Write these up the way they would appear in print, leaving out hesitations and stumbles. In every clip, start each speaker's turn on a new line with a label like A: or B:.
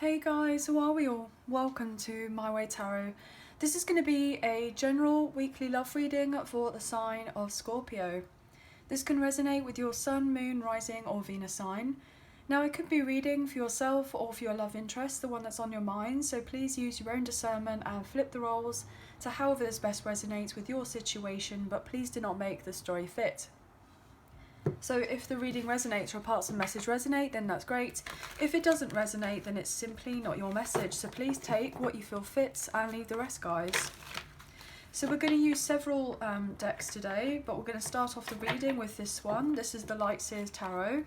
A: Hey guys, how are we all? Welcome to My Way Tarot. This is going to be a general weekly love reading for the sign of Scorpio. This can resonate with your sun, moon, rising or Venus sign. Now it could be reading for yourself or for your love interest, the one that's on your mind, so please use your own discernment and flip the roles to however this best resonates with your situation, but please do not make the story fit. So if the reading resonates or parts of the message resonate, then that's great. If it doesn't resonate, then it's simply not your message. So please take what you feel fits and leave the rest, guys. So we're going to use several decks today, but we're going to start off the reading with this one. This is the Light Seers Tarot.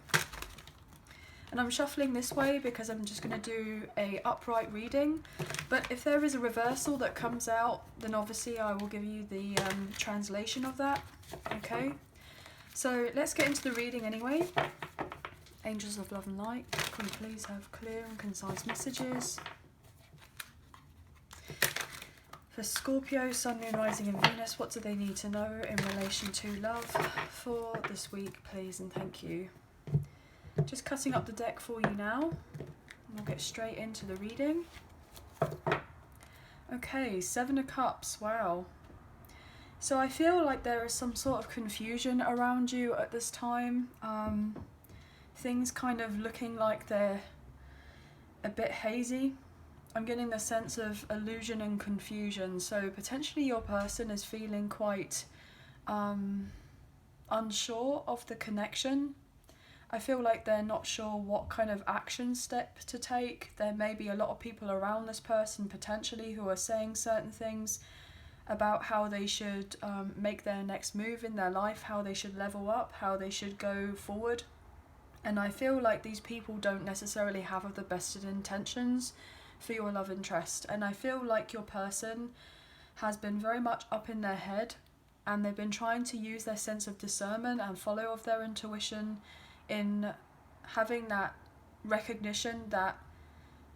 A: And I'm shuffling this way because I'm just going to do a upright reading. But if there is a reversal that comes out, then obviously I will give you the translation of that. Okay. So let's get into the reading anyway. Angels of love and light, can you please have clear and concise messages? For Scorpio, Sun, Moon, Rising and Venus, what do they need to know in relation to love for this week, please and thank you. Just cutting up the deck for you now. And we'll get straight into the reading. Okay, Seven of Cups, wow. So I feel like there is some sort of confusion around you at this time. Things kind of looking like they're a bit hazy. I'm getting the sense of illusion and confusion. So potentially your person is feeling quite unsure of the connection. I feel like they're not sure what kind of action step to take. There may be a lot of people around this person potentially who are saying certain things about how they should make their next move in their life, how they should level up, how they should go forward. And I feel like these people don't necessarily have the best of intentions for your love interest. And I feel like your person has been very much up in their head and they've been trying to use their sense of discernment and follow of their intuition in having that recognition that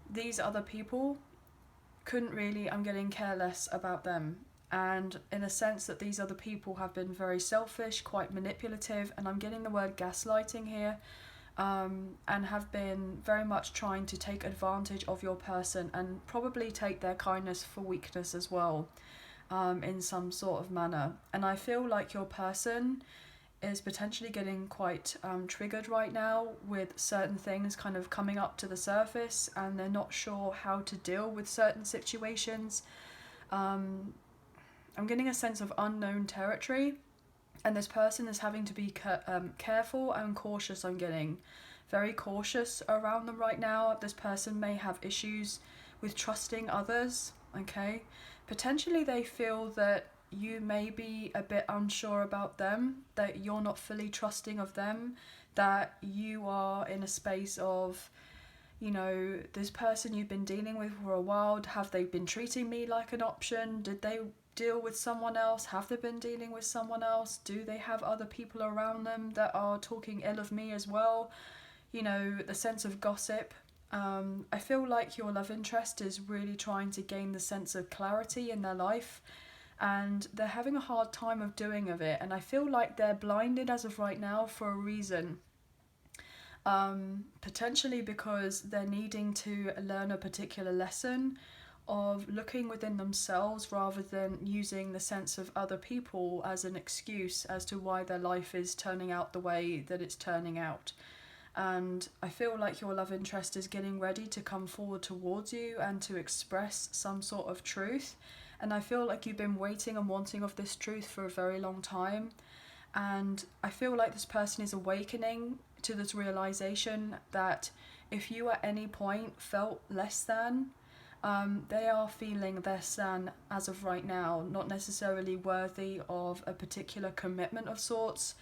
A: these other people couldn't really, I'm getting careless about them. And in a sense that these other people have been very selfish, quite manipulative, and I'm getting the word gaslighting here, and have been very much trying to take advantage of your person and probably take their kindness for weakness as well, in some sort of manner. And I feel like your person is potentially getting quite triggered right now with certain things kind of coming up to the surface and they're not sure how to deal with certain situations. I'm getting a sense of unknown territory and this person is having to be careful and cautious. I'm getting very cautious around them right now. This person may have issues with trusting others, okay? Potentially they feel that you may be a bit unsure about them, that you're not fully trusting of them, that you are in a space of, you know, this person you've been dealing with for a while, have they been treating me like an option? Did they deal with someone else? Have they been dealing with someone else? Do they have other people around them that are talking ill of me as well? You know, the sense of gossip. I feel like your love interest is really trying to gain the sense of clarity in their life and they're having a hard time of doing of it, and I feel like they're blinded as of right now for a reason. Potentially because they're needing to learn a particular lesson of looking within themselves rather than using the sense of other people as an excuse as to why their life is turning out the way that it's turning out. And I feel like your love interest is getting ready to come forward towards you and to express some sort of truth. And I feel like you've been waiting and wanting of this truth for a very long time. And I feel like this person is awakening to this realization that if you at any point felt less than, they are feeling less than as of right now, not necessarily worthy of a particular commitment of sorts,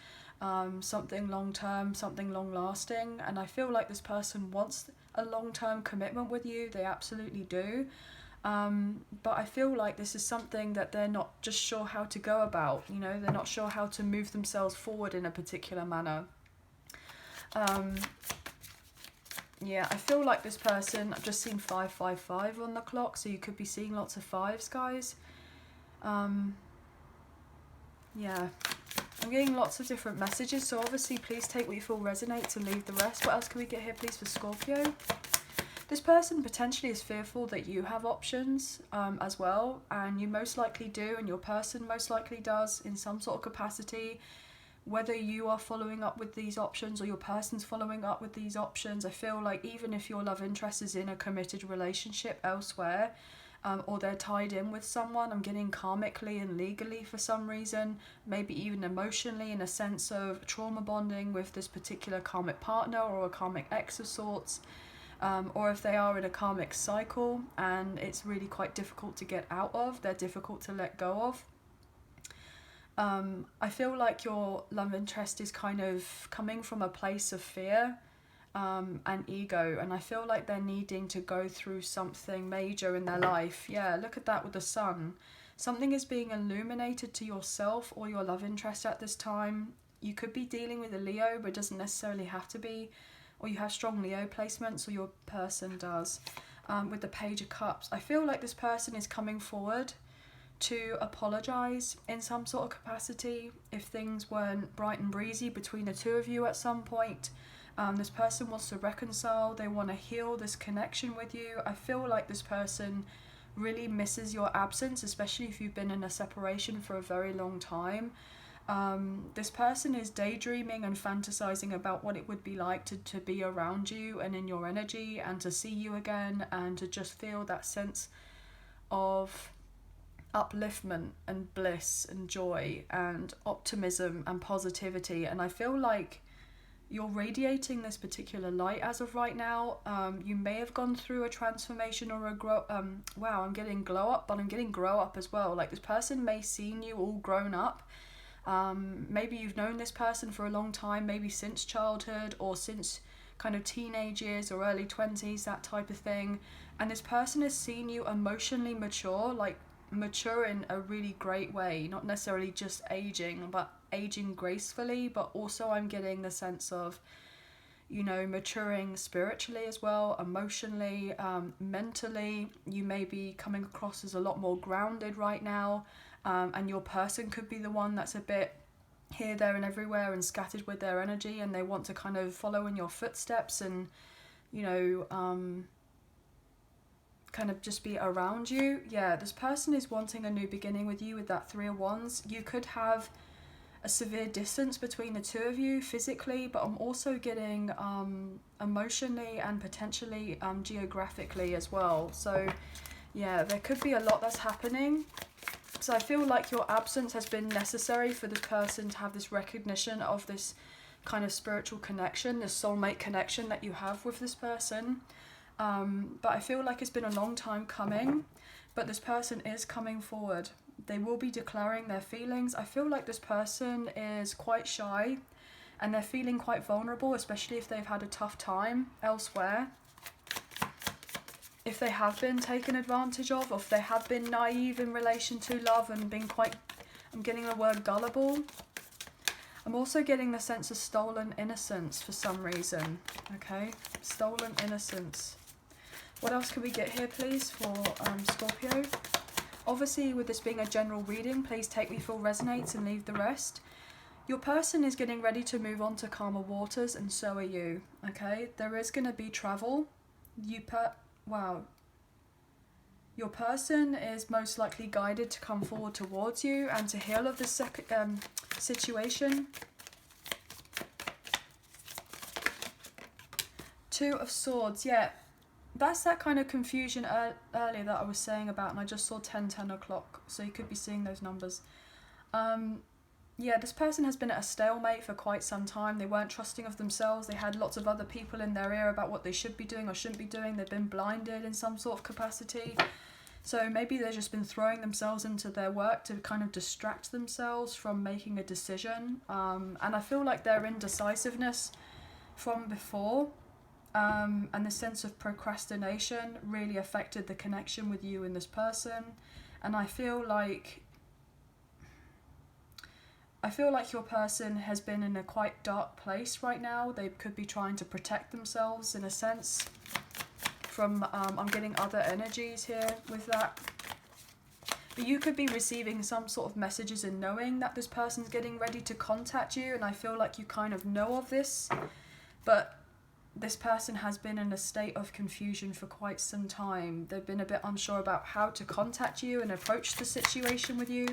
A: something long-term, something long-lasting. And I feel like this person wants a long-term commitment with you, they absolutely do. But I feel like this is something that they're not just sure how to go about, you know, they're not sure how to move themselves forward in a particular manner. Yeah, I feel like this person, I've just seen 555 on the clock, so you could be seeing lots of fives, guys. Yeah, I'm getting lots of different messages, so obviously please take what you feel resonates and leave the rest. What else can we get here, please, for Scorpio? This person potentially is fearful that you have options as well, and you most likely do, and your person most likely does in some sort of capacity. Whether you are following up with these options or your person's following up with these options, I feel like even if your love interest is in a committed relationship elsewhere, or they're tied in with someone, I'm getting karmically and legally for some reason, maybe even emotionally in a sense of trauma bonding with this particular karmic partner or a karmic ex of sorts, or if they are in a karmic cycle and it's really quite difficult to get out of, they're difficult to let go of. I feel like your love interest is kind of coming from a place of fear and ego, and I feel like they're needing to go through something major in their life. Yeah, look at that with the sun. Something is being illuminated to yourself or your love interest at this time. You could be dealing with a Leo, but it doesn't necessarily have to be, or you have strong Leo placements, or your person does. With the Page of Cups, I feel like this person is coming forward to apologise in some sort of capacity if things weren't bright and breezy between the two of you at some point. This person wants to reconcile, they want to heal this connection with you. I feel like this person really misses your absence, especially if you've been in a separation for a very long time. This person is daydreaming and fantasizing about what it would be like to be around you and in your energy and to see you again and to just feel that sense of upliftment and bliss and joy and optimism and positivity. And I feel like you're radiating this particular light as of right now. You may have gone through a transformation or a wow, I'm getting glow up, but I'm getting grow up as well. Like, this person may seen you all grown up. Maybe you've known this person for a long time, maybe since childhood or since kind of teenage years or early 20s, that type of thing. And this person has seen you emotionally mature, like mature in a really great way, not necessarily just aging, but aging gracefully. But also I'm getting the sense of, you know, maturing spiritually as well, emotionally, mentally. You may be coming across as a lot more grounded right now, and your person could be the one that's a bit here, there and everywhere and scattered with their energy, and they want to kind of follow in your footsteps and, you know, kind of just be around you. Yeah, this person is wanting a new beginning with you with that Three of Wands. You could have a severe distance between the two of you physically, but I'm also getting emotionally and potentially geographically as well. So yeah, there could be a lot that's happening. So I feel like your absence has been necessary for this person to have this recognition of this kind of spiritual connection, this soulmate connection that you have with this person. But I feel like it's been a long time coming, but this person is coming forward. They will be declaring their feelings. I feel like this person is quite shy and they're feeling quite vulnerable, especially if they've had a tough time elsewhere. If they have been taken advantage of, or if they have been naive in relation to love and been quite, I'm getting the word gullible. I'm also getting the sense of stolen innocence for some reason. Okay, stolen innocence. What else can we get here, please, for Scorpio? Obviously, with this being a general reading, please take me for resonates and leave the rest. Your person is getting ready to move on to calmer waters, and so are you. Okay, there is going to be travel. Wow. Your person is most likely guided to come forward towards you and to heal of this situation. Two of Swords, yeah. That's that kind of confusion earlier that I was saying about, and I just saw 10 o'clock, so you could be seeing those numbers. Yeah, this person has been at a stalemate for quite some time. They weren't trusting of themselves. They had lots of other people in their ear about what they should be doing or shouldn't be doing. They've been blinded in some sort of capacity. So maybe they've just been throwing themselves into their work to kind of distract themselves from making a decision. And I feel like their indecisiveness from before and the sense of procrastination really affected the connection with you and this person. And I feel like your person has been in a quite dark place right now. They could be trying to protect themselves in a sense from, I'm getting other energies here with that. But you could be receiving some sort of messages and knowing that this person's getting ready to contact you, and I feel like you kind of know of this, but this person has been in a state of confusion for quite some time. They've been a bit unsure about how to contact you and approach the situation with you.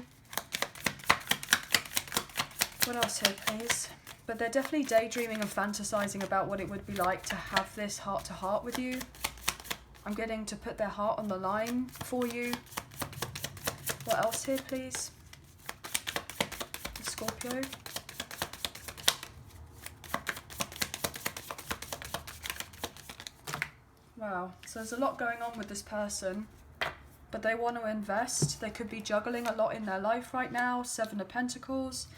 A: What else here, please? But they're definitely daydreaming and fantasizing about what it would be like to have this heart-to-heart with you. I'm getting to put their heart on the line for you. What else here, please? Scorpio. Wow, so there's a lot going on with this person, but they want to invest. They could be juggling a lot in their life right now. 7 of Pentacles,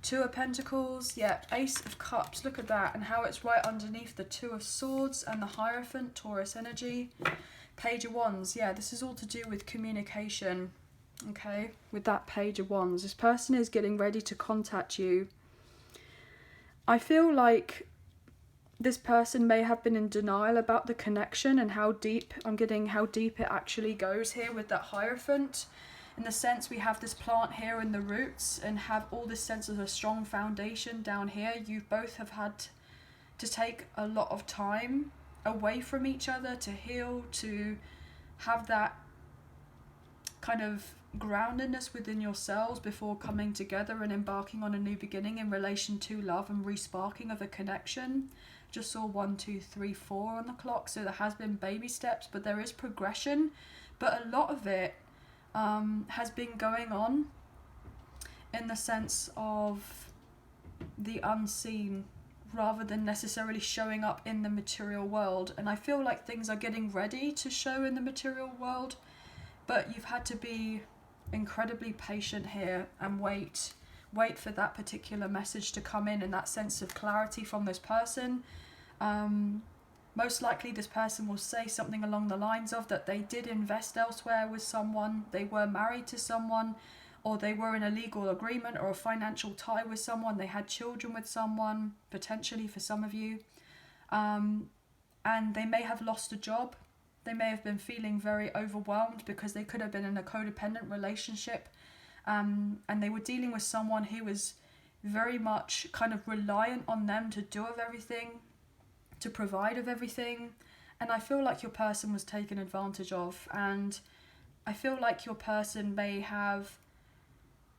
A: 2 of Pentacles, yeah, Ace of Cups, look at that, and how it's right underneath the 2 of Swords and the Hierophant, Taurus energy. Page of Wands, yeah, this is all to do with communication, okay, with that Page of Wands. This person is getting ready to contact you. I feel like this person may have been in denial about the connection and how deep, I'm getting how deep it actually goes here with that Hierophant. In the sense we have this plant here in the roots and have all this sense of a strong foundation down here. You both have had to take a lot of time away from each other to heal, to have that kind of groundedness within yourselves before coming together and embarking on a new beginning in relation to love and resparking of a connection. Just saw 1, 2, 3, 4 on the clock, so there has been baby steps, but there is progression. But a lot of it has been going on in the sense of the unseen rather than necessarily showing up in the material world. And I feel like things are getting ready to show in the material world, but you've had to be incredibly patient here and wait for that particular message to come in and that sense of clarity from this person. Most likely this person will say something along the lines of that they did invest elsewhere with someone, they were married to someone, or they were in a legal agreement or a financial tie with someone, they had children with someone, potentially for some of you, and they may have lost a job. They may have been feeling very overwhelmed because they could have been in a codependent relationship, and they were dealing with someone who was very much kind of reliant on them to do of everything, to provide of everything. And I feel like your person was taken advantage of, and I feel like your person may have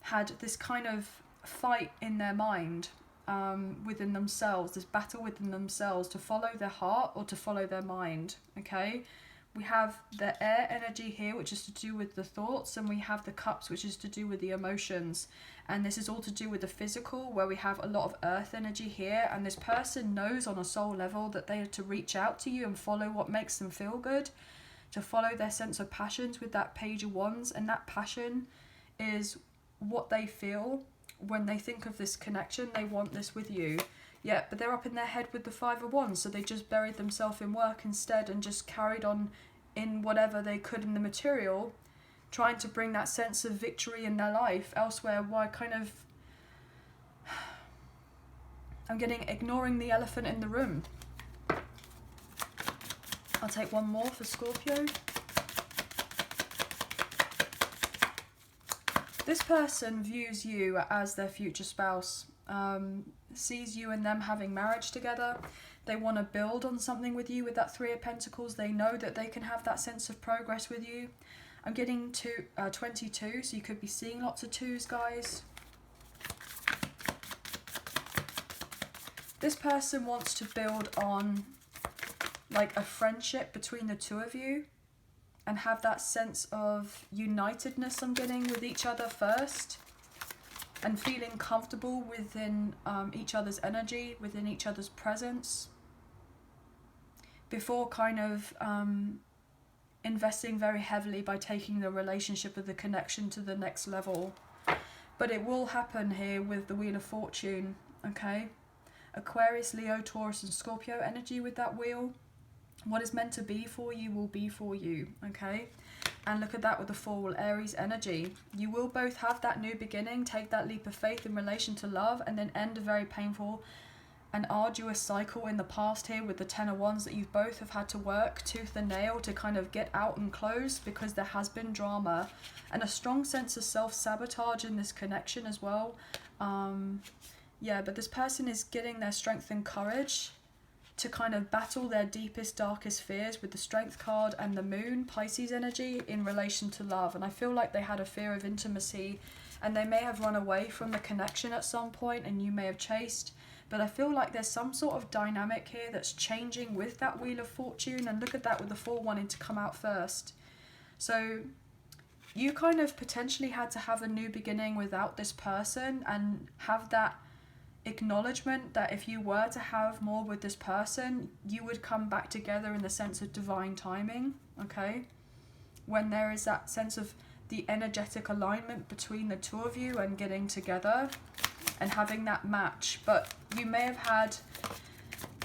A: had this kind of fight in their mind within themselves, this battle within themselves to follow their heart or to follow their mind, okay? We have the air energy here, which is to do with the thoughts, and we have the cups, which is to do with the emotions. And this is all to do with the physical, where we have a lot of earth energy here. And this person knows on a soul level that they are to reach out to you and follow what makes them feel good, to follow their sense of passions with that Page of Wands. And that passion is what they feel when they think of this connection. They want this with you. Yeah, but they're up in their head with the 5 of Wands, so they just buried themselves in work instead and just carried on in whatever they could in the material, trying to bring that sense of victory in their life elsewhere. Why kind of... I'm getting ignoring the elephant in the room. I'll take one more for Scorpio. This person views you as their future spouse. Sees you and them having marriage together. They want to build on something with you with that 3 of Pentacles. They know that they can have that sense of progress with you. I'm getting to 22, so you could be seeing lots of 2s, guys. This person wants to build on like a friendship between the 2 of you and have that sense of unitedness, I'm getting, with each other first. And feeling comfortable within each other's energy, within each other's presence, before kind of investing very heavily by taking the relationship or the connection to the next level. But it will happen here with the Wheel of Fortune, okay? Aquarius, Leo, Taurus and Scorpio energy with that wheel. What is meant to be for you will be for you, okay? And look at that with the Fool, Aries energy. You will both have that new beginning, take that leap of faith in relation to love, and then end a very painful and arduous cycle in the past here with the 10 of Wands that you both have had to work tooth and nail to kind of get out and close, because there has been drama and a strong sense of self-sabotage in this connection as well. Yeah, but this person is getting their strength and courage to kind of battle their deepest, darkest fears with the Strength card and the Moon, Pisces energy, in relation to love. And I feel like they had a fear of intimacy, and they may have run away from the connection at some point, and you may have chased. But I feel like there's some sort of dynamic here that's changing with that Wheel of Fortune. And look at that with the Fool wanting to come out first. So you kind of potentially had to have a new beginning without this person, and have that acknowledgement that if you were to have more with this person, you would come back together in the sense of divine timing, okay? When there is that sense of the energetic alignment between the two of you and getting together and having that match. But you may have had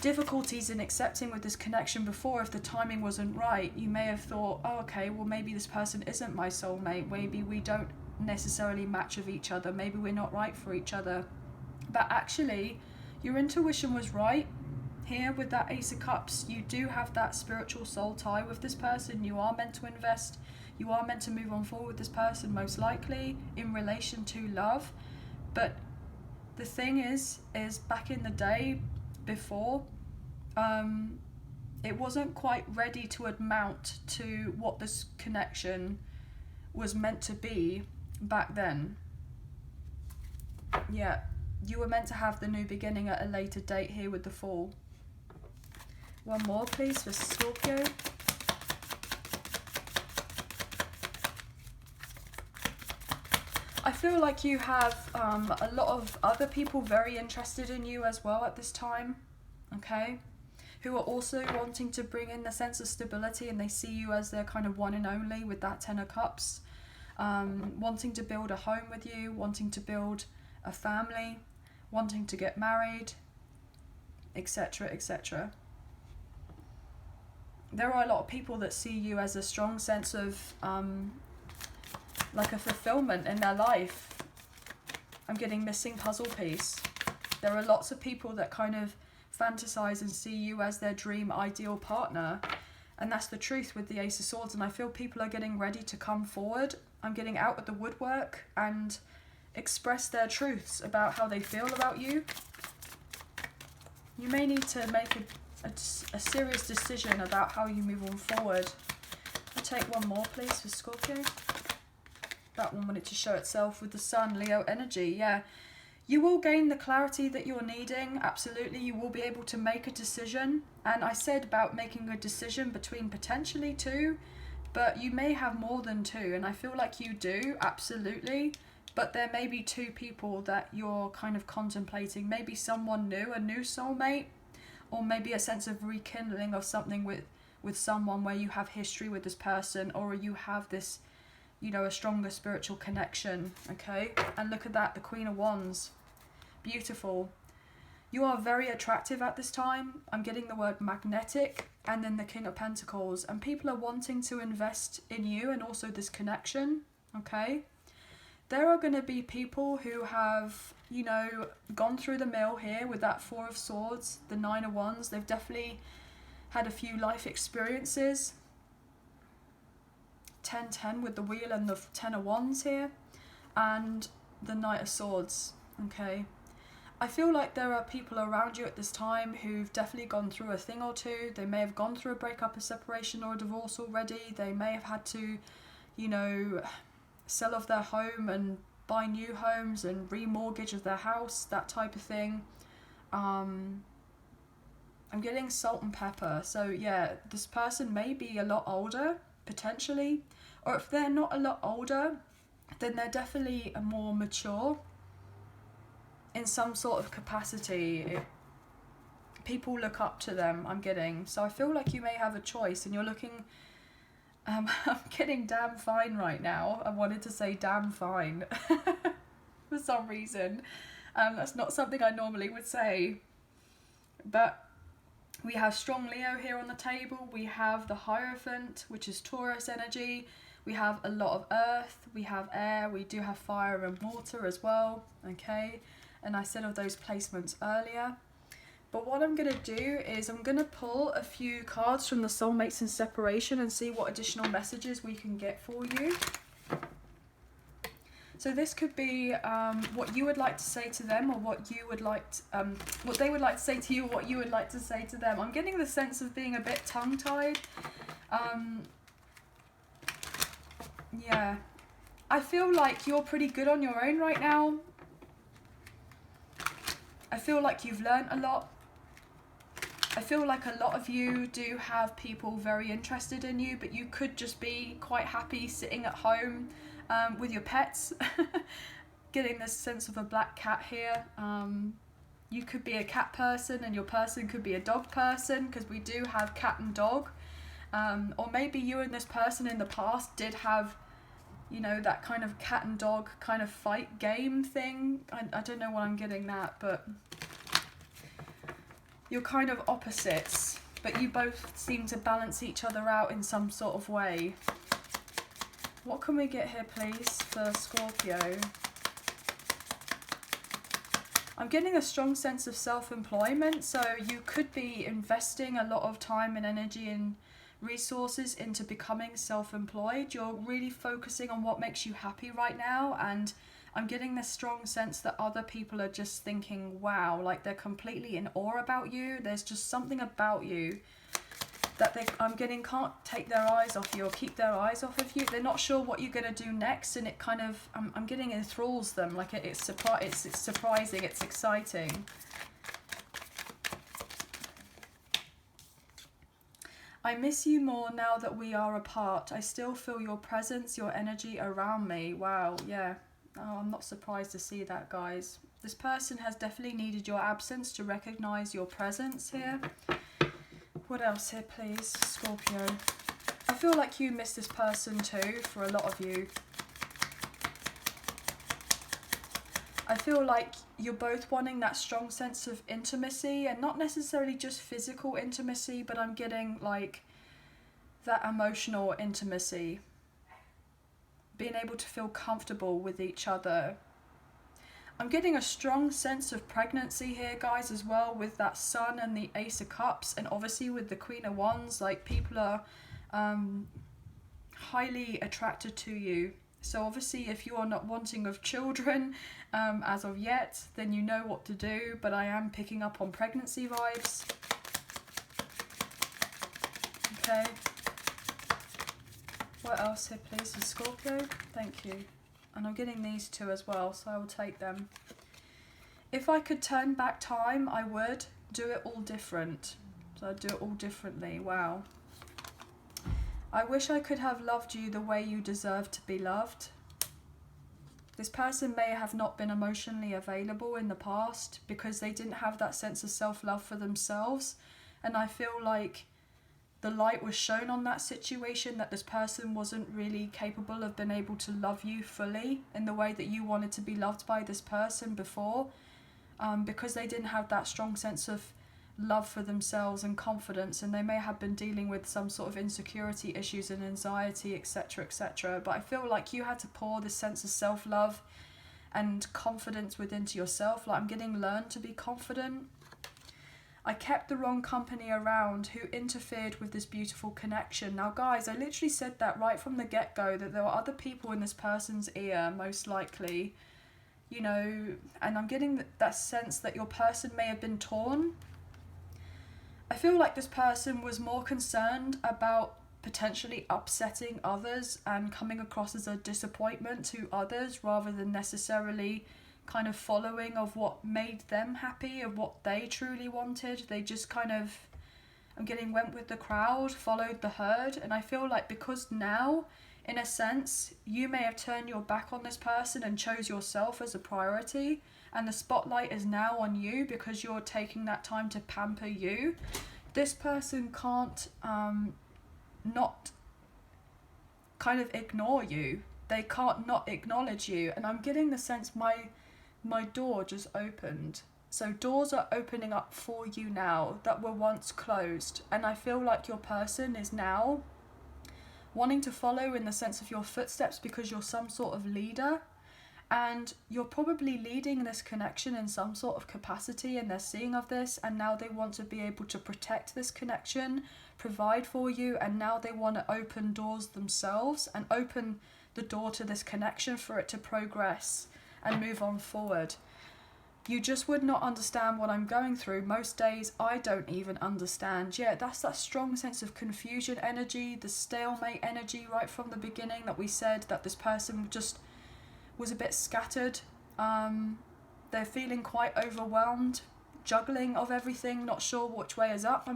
A: difficulties in accepting with this connection before if the timing wasn't right. You may have thought, oh, okay, well, maybe this person isn't my soulmate. Maybe we don't necessarily match with each other. Maybe we're not right for each other. But actually, your intuition was right here with that Ace of Cups. You do have that spiritual soul tie with this person. You are meant to invest. You are meant to move on forward with this person, most likely, in relation to love. But the thing is back in the day, before, it wasn't quite ready to amount to what this connection was meant to be back then. Yeah. You were meant to have the new beginning at a later date here with the Fool. One more, please, for Scorpio. I feel like you have a lot of other people very interested in you as well at this time, okay? Who are also wanting to bring in the sense of stability, and they see you as their kind of one and only with that Ten of Cups. Wanting to build a home with you, wanting to build a family, wanting to get married, etc., etc. There are a lot of people that see you as a strong sense of like a fulfillment in their life. I'm getting missing puzzle piece. There are lots of people that kind of fantasize and see you as their dream ideal partner, and that's the truth with the Ace of Swords. And I feel people are getting ready to come forward. I'm getting out with the woodwork and express their truths about how they feel about you. You may need to make a serious decision about how you move on forward. I'll take one more, please, for Scorpio. That one wanted to show itself with the Sun, Leo energy. Yeah, you will gain the clarity that you're needing. Absolutely, you will be able to make a decision. And I said about making a decision between potentially two, but you may have more than two, and I feel like you do, absolutely. But there may be two people that you're kind of contemplating. Maybe someone new, a new soulmate, or maybe a sense of rekindling of something with someone where you have history with this person, or you have this, you know, a stronger spiritual connection, okay? And look at that, the Queen of Wands. Beautiful. You are very attractive at this time. I'm getting the word magnetic, and then the King of Pentacles. And people are wanting to invest in you and also this connection, okay? There are going to be people who have, you know, gone through the mill here with that Four of Swords, the Nine of Wands. They've definitely had a few life experiences. 10-10 with the Wheel and the Ten of Wands here. And the Knight of Swords, okay? I feel like there are people around you at this time who've definitely gone through a thing or two. They may have gone through a breakup, a separation, or a divorce already. They may have had to, you know, sell off their home and buy new homes and remortgage their house, that type of thing. I'm getting salt and pepper. So yeah, this person may be a lot older, potentially. Or if they're not a lot older, then they're definitely a more mature in some sort of capacity. People look up to them, I'm getting. So I feel like you may have a choice, and you're looking... I'm getting damn fine right now. I wanted to say damn fine for some reason. That's not something I normally would say. But we have strong Leo here on the table. We have the Hierophant, which is Taurus energy. We have a lot of earth. We have air. We do have fire and water as well. Okay. And I said of those placements earlier. But what I'm going to do is I'm going to pull a few cards from the Soulmates in Separation and see what additional messages we can get for you. So this could be what you would like to say to them, or what you would like to, what they would like to say to you, or what you would like to say to them. I'm getting the sense of being a bit tongue-tied. Yeah. I feel like you're pretty good on your own right now. I feel like you've learned a lot. I feel like a lot of you do have people very interested in you, but you could just be quite happy sitting at home with your pets. Getting this sense of a black cat here. You could be a cat person and your person could be a dog person, because we do have cat and dog. Or maybe you and this person in the past did have, you know, that kind of cat and dog kind of fight game thing. I don't know why I'm getting that, but you're kind of opposites, but you both seem to balance each other out in some sort of way. What can we get here, please, for Scorpio? I'm getting a strong sense of self-employment, so you could be investing a lot of time and energy and resources into becoming self-employed. You're really focusing on what makes you happy right now, and I'm getting this strong sense that other people are just thinking, wow, like they're completely in awe about you. There's just something about you that I'm getting can't take their eyes off you or keep their eyes off of you. They're not sure what you're going to do next, and it kind of, I'm getting enthralls them. Like it's surprising, it's exciting. I miss you more now that we are apart. I still feel your presence, your energy around me. Wow, yeah. Oh, I'm not surprised to see that, guys. This person has definitely needed your absence to recognize your presence here. What else here, please, Scorpio? I feel like you miss this person too, for a lot of you. I feel like you're both wanting that strong sense of intimacy, and not necessarily just physical intimacy, but I'm getting like that emotional intimacy. Being able to feel comfortable with each other. I'm getting a strong sense of pregnancy here, guys, as well, with that Sun and the Ace of Cups, and obviously with the Queen of Wands. Like, people are highly attracted to you. So obviously if you are not wanting of children as of yet, then you know what to do, but I am picking up on pregnancy vibes. Okay. What else here, please, for Scorpio? Thank you. And I'm getting these two as well, so I will take them. If I could turn back time, I would do it all different. So I'd do it all differently. Wow. I wish I could have loved you the way you deserve to be loved. This person may have not been emotionally available in the past because they didn't have that sense of self-love for themselves. And I feel like the light was shown on that situation, that this person wasn't really capable of being able to love you fully in the way that you wanted to be loved by this person before, because they didn't have that strong sense of love for themselves and confidence, and they may have been dealing with some sort of insecurity issues and anxiety, etc., etc. But I feel like you had to pour this sense of self-love and confidence within to yourself. Like, I'm getting learn to be confident. I kept the wrong company around who interfered with this beautiful connection. Now, guys, I literally said that right from the get-go, that there were other people in this person's ear, most likely, you know, and I'm getting that sense that your person may have been torn. I feel like this person was more concerned about potentially upsetting others and coming across as a disappointment to others, rather than necessarily kind of following of what made them happy, of what they truly wanted. They just kind of, I'm getting, went with the crowd, followed the herd. And I feel like because now, in a sense, you may have turned your back on this person and chose yourself as a priority, and the spotlight is now on you because you're taking that time to pamper you. This person can't not kind of ignore you. They can't not acknowledge you. And I'm getting the sense my door just opened. So doors are opening up for you now that were once closed. And I feel like your person is now wanting to follow in the sense of your footsteps because you're some sort of leader. And you're probably leading this connection in some sort of capacity, and they're seeing of this, and now they want to be able to protect this connection, provide for you, and now they want to open doors themselves and open the door to this connection for it to progress and move on forward. You just would not understand what I'm going through. Most days I don't even understand. Yeah, that's that strong sense of confusion energy, the stalemate energy right from the beginning that we said that this person just was a bit scattered. They're feeling quite overwhelmed, juggling of everything, not sure which way is up.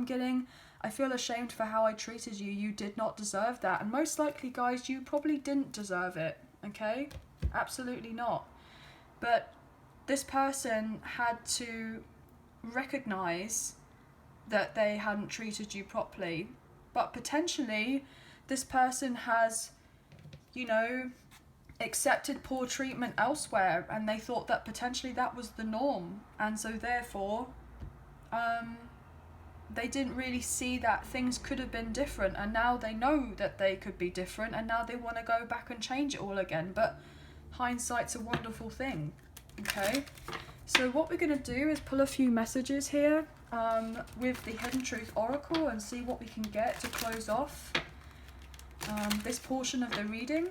A: I feel ashamed for how I treated you. You did not deserve that. And most likely, guys, you probably didn't deserve it, okay? Absolutely not. But this person had to recognize that they hadn't treated you properly. But potentially, this person has, you know, accepted poor treatment elsewhere, and they thought that potentially that was the norm. And so therefore, they didn't really see that things could have been different, and now they know that they could be different, and now they want to go back and change it all again. But hindsight's a wonderful thing. Okay, so what we're going to do is pull a few messages here with the Hidden Truth Oracle and see what we can get to close off this portion of the reading.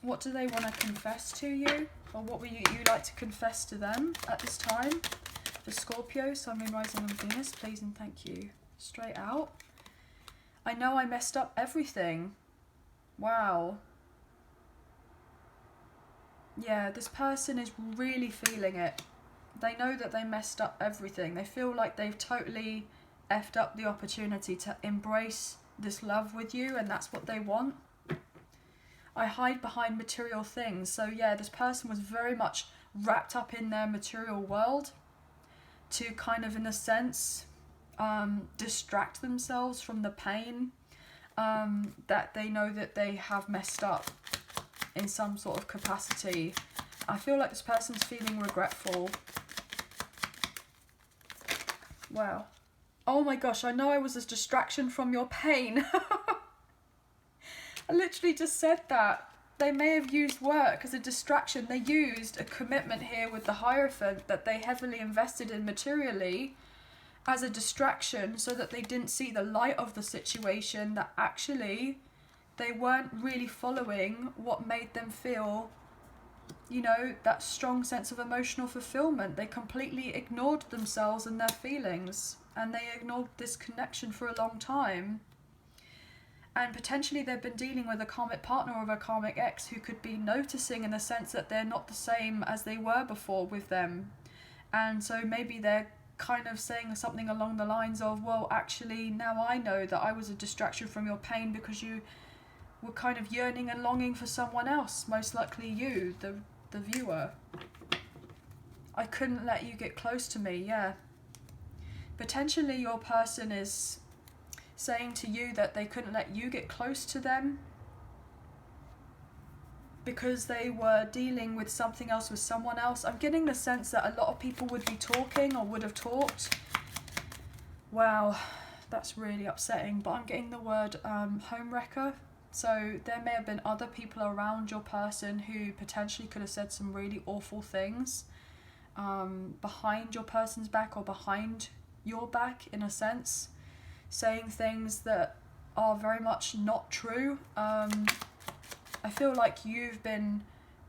A: What do they want to confess to you, or what would you like to confess to them at this time? The Scorpio, Sun, Moon, Rising and Venus, please and thank you. Straight out. I know I messed up everything. Wow. Yeah, this person is really feeling it. They know that they messed up everything. They feel like they've totally effed up the opportunity to embrace this love with you, and that's what they want. I hide behind material things. So yeah, this person was very much wrapped up in their material world to kind of, in a sense, distract themselves from the pain that they know that they have messed up in some sort of capacity. I feel like this person's feeling regretful. Wow. Oh my gosh, I know I was a distraction from your pain. I literally just said that. They may have used work as a distraction. They used a commitment here with the Hierophant that they heavily invested in materially as a distraction, so that they didn't see the light of the situation, that actually they weren't really following what made them feel, you know, that strong sense of emotional fulfillment. They completely ignored themselves and their feelings, and they ignored this connection for a long time. And potentially they've been dealing with a karmic partner or a karmic ex who could be noticing, in the sense that they're not the same as they were before with them. And so maybe they're kind of saying something along the lines of, well, actually, now I know that I was a distraction from your pain because you were kind of yearning and longing for someone else, most likely you, the viewer. I couldn't let you get close to me, yeah. Potentially your person is saying to you that they couldn't let you get close to them because they were dealing with something else with someone else. I'm getting the sense that a lot of people would be talking or would have talked. Wow, that's really upsetting. But I'm getting the word homewrecker. So there may have been other people around your person who potentially could have said some really awful things behind your person's back or behind your back, in a sense, saying things that are very much not true. I feel like you've been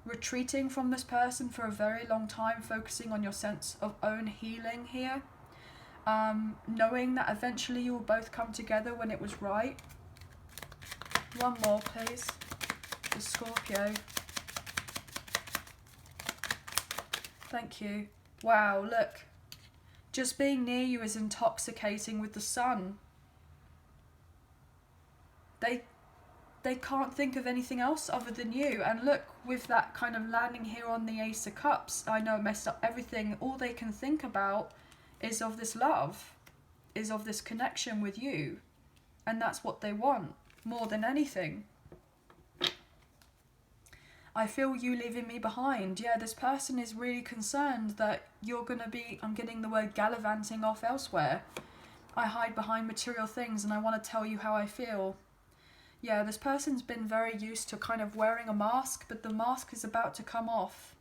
A: retreating from this person for a very long time, focusing on your sense of own healing here, knowing that eventually you will both come together when it was right. One more, please. The Scorpio. Thank you. Wow, look. Just being near you is intoxicating with the sun. They can't think of anything else other than you. And look, with that kind of landing here on the Ace of Cups, I know it messed up everything. All they can think about is of this love, is of this connection with you. And that's what they want, more than anything. I feel you leaving me behind. Yeah, this person is really concerned that you're going to be, I'm getting the word gallivanting off elsewhere. I hide behind material things and I want to tell you how I feel. Yeah, this person's been very used to kind of wearing a mask, but the mask is about to come off.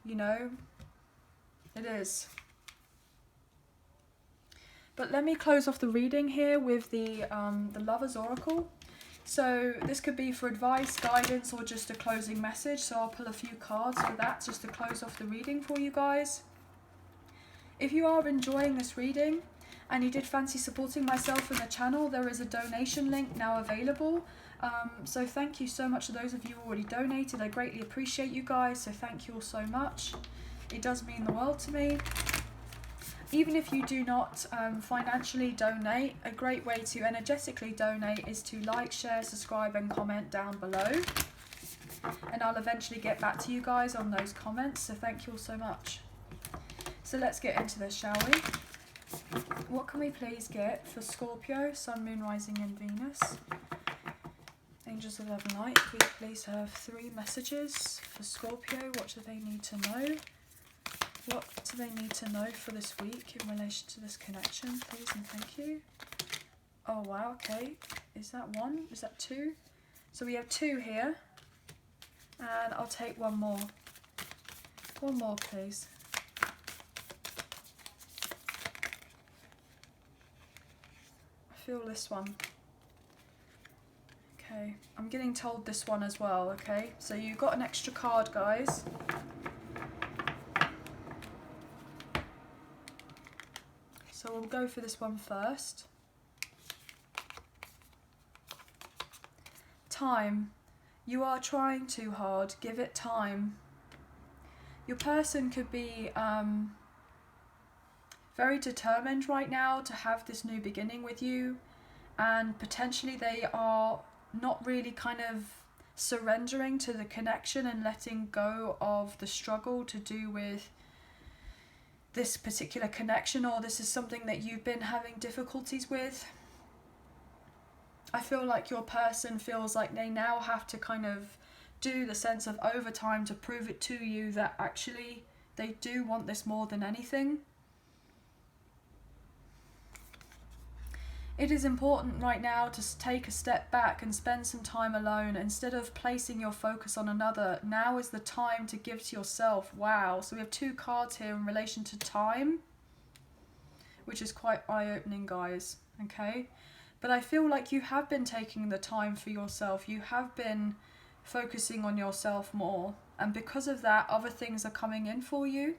A: You know? It is. But let me close off the reading here with the Lover's Oracle. So this could be for advice, guidance, or just a closing message. So I'll pull a few cards for that just to close off the reading for you guys. If you are enjoying this reading and you did fancy supporting myself and the channel, there is a donation link now available. So thank you so much to those of you who already donated. I greatly appreciate you guys, so thank you all so much. It does mean the world to me. Even if you do not financially donate, a great way to energetically donate is to like, share, subscribe and comment down below. And I'll eventually get back to you guys on those comments, so thank you all so much. So let's get into this, shall we? What can we please get for Scorpio, Sun, Moon, Rising and Venus? Angels of Love and Light, we please have 3 messages for Scorpio. What do they need to know? What do they need to know for this week in relation to this connection, please and thank you. Oh wow, okay. Is that 1? Is that 2? So we have 2 here. And I'll take 1 more. 1 more, please. I feel this one. Okay, I'm getting told this one as well, okay? So you got an extra card, guys. So we'll go for this one first. Time. You are trying too hard. Give it time. Your person could be very determined right now to have this new beginning with you. And potentially they are not really kind of surrendering to the connection and letting go of the struggle to do with this particular connection, or this is something that you've been having difficulties with. I feel like your person feels like they now have to kind of do the sense of overtime to prove it to you that actually they do want this more than anything. It is important right now to take a step back and spend some time alone instead of placing your focus on another. Now is the time to give to yourself. Wow. So we have 2 cards here in relation to time, which is quite eye-opening, guys. Okay. But I feel like you have been taking the time for yourself. You have been focusing on yourself more. And because of that, other things are coming in for you.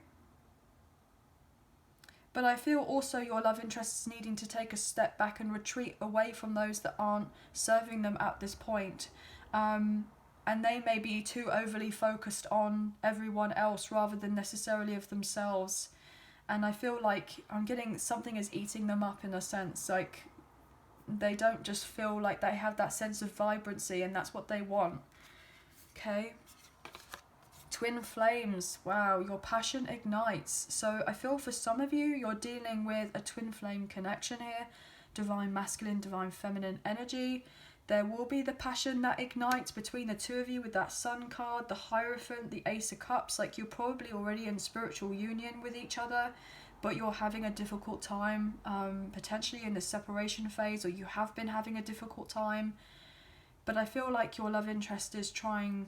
A: But I feel also your love interest is needing to take a step back and retreat away from those that aren't serving them at this point. And they may be too overly focused on everyone else rather than necessarily of themselves. And I feel like I'm getting something is eating them up in a sense. Like they don't just feel like they have that sense of vibrancy and that's what they want. Okay. Twin flames. Wow, your passion ignites. So I feel for some of you, you're dealing with a twin flame connection here. Divine masculine, divine feminine energy. There will be the passion that ignites between the 2 of you with that Sun card, the Hierophant, the Ace of Cups. Like you're probably already in spiritual union with each other, but you're having a difficult time, potentially in the separation phase, or you have been having a difficult time. But I feel like your love interest is trying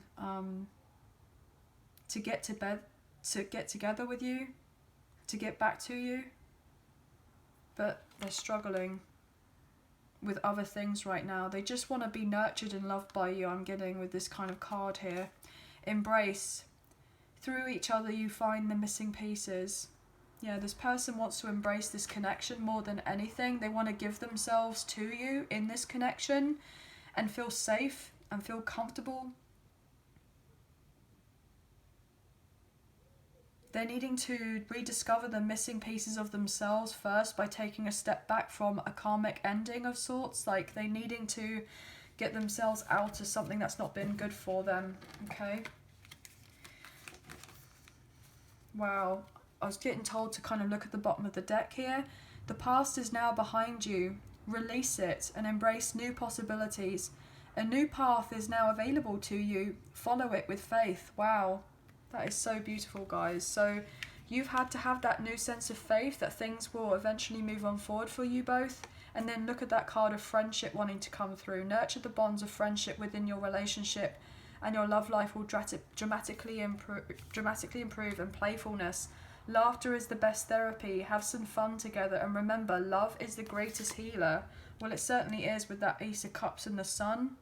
A: to get together with you, to get back to you, but they're struggling with other things right now. They just want to be nurtured and loved by you, I'm getting with this kind of card here. Embrace. Through each other you find the missing pieces. Yeah, this person wants to embrace this connection more than anything. They want to give themselves to you in this connection and feel safe and feel comfortable. They're needing to rediscover the missing pieces of themselves first by taking a step back from a karmic ending of sorts. Like they're needing to get themselves out of something that's not been good for them. Okay. Wow. I was getting told to kind of look at the bottom of the deck here. The past is now behind you. Release it and embrace new possibilities. A new path is now available to you. Follow it with faith. Wow. That is so beautiful, guys. So you've had to have that new sense of faith that things will eventually move on forward for you both. And then look at that card of friendship wanting to come through. Nurture the bonds of friendship within your relationship and your love life will dramatically improve, and playfulness. Laughter is the best therapy. Have some fun together, and remember, love is the greatest healer. Well, it certainly is with that Ace of Cups and the Sun.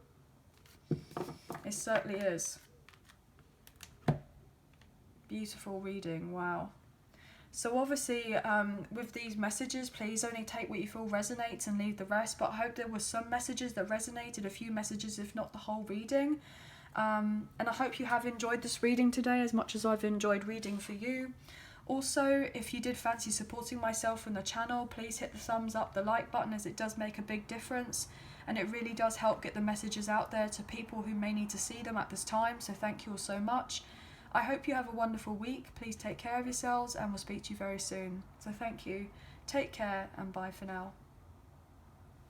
A: It certainly is. Beautiful reading, wow. So obviously, with these messages, please only take what you feel resonates and leave the rest. But I hope there were some messages that resonated, a few messages, if not the whole reading. And I hope you have enjoyed this reading today as much as I've enjoyed reading for you. Also, if you did fancy supporting myself and the channel, please hit the thumbs up, the like button, as it does make a big difference. And it really does help get the messages out there to people who may need to see them at this time. So thank you all so much. I hope you have a wonderful week. Please take care of yourselves, and we'll speak to you very soon. So thank you. Take care, and bye for now.